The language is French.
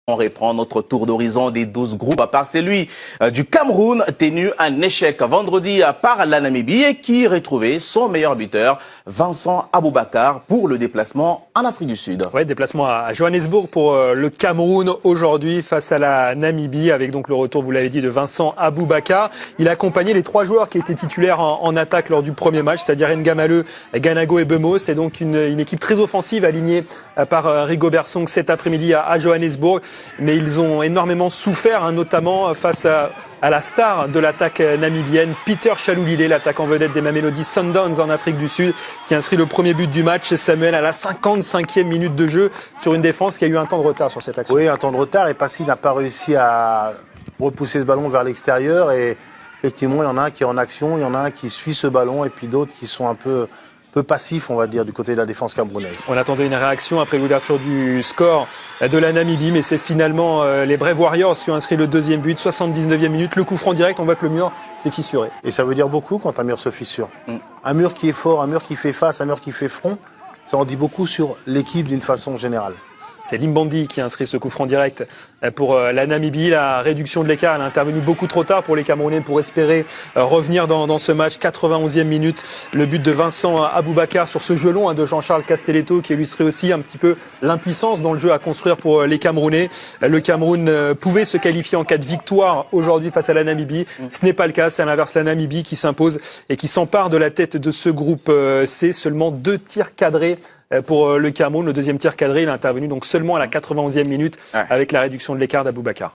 On reprend notre tour d'horizon des 12 groupes à part celui du Cameroun, tenu un échec vendredi par la Namibie et qui retrouvait son meilleur buteur, Vincent Aboubakar, pour le déplacement en Afrique du Sud. Ouais, déplacement à Johannesburg pour le Cameroun aujourd'hui face à la Namibie, avec donc le retour, vous l'avez dit, de Vincent Aboubakar. Il a accompagné les 3 joueurs qui étaient titulaires en attaque lors du premier match, c'est-à-dire Ngamaleu, Ganago et Bemo. C'est donc une équipe très offensive alignée par Rigobert Song cet après-midi à Johannesburg. Mais ils ont énormément souffert, notamment face à la star de l'attaque namibienne, Peter Chaloulilé, l'attaquant vedette des Mamelodi Sundowns en Afrique du Sud, qui inscrit le premier but du match. Samuel, à la 55e minute de jeu, sur une défense qui a eu un temps de retard sur cette action. Oui, un temps de retard, et Passy n'a pas réussi à repousser ce ballon vers l'extérieur. Et effectivement, il y en a un qui est en action, il y en a un qui suit ce ballon, et puis d'autres qui sont un peu passif, on va dire, du côté de la défense camerounaise. On attendait une réaction après l'ouverture du score de la Namibie, mais c'est finalement les Brave Warriors qui ont inscrit le deuxième but, 79e minute. Le coup franc direct, on voit que le mur s'est fissuré. Et ça veut dire beaucoup quand un mur se fissure. Un mur qui est fort, un mur qui fait face, un mur qui fait front, ça en dit beaucoup sur l'équipe d'une façon générale. C'est Limbandi qui a inscrit ce coup franc direct pour la Namibie. La réduction de l'écart, elle est intervenue beaucoup trop tard pour les Camerounais pour espérer revenir dans ce match. 91e minute, le but de Vincent Aboubakar sur ce jeu long de Jean-Charles Castelletto qui illustrait aussi un petit peu l'impuissance dans le jeu à construire pour les Camerounais. Le Cameroun pouvait se qualifier en cas de victoire aujourd'hui face à la Namibie. Ce n'est pas le cas, c'est à l'inverse la Namibie qui s'impose et qui s'empare de la tête de ce groupe C. Seulement 2 tirs cadrés pour le Cameroun. Le deuxième tir cadré, il est intervenu donc seulement à la 91e minute avec la réduction de l'écart d'Aboubacar.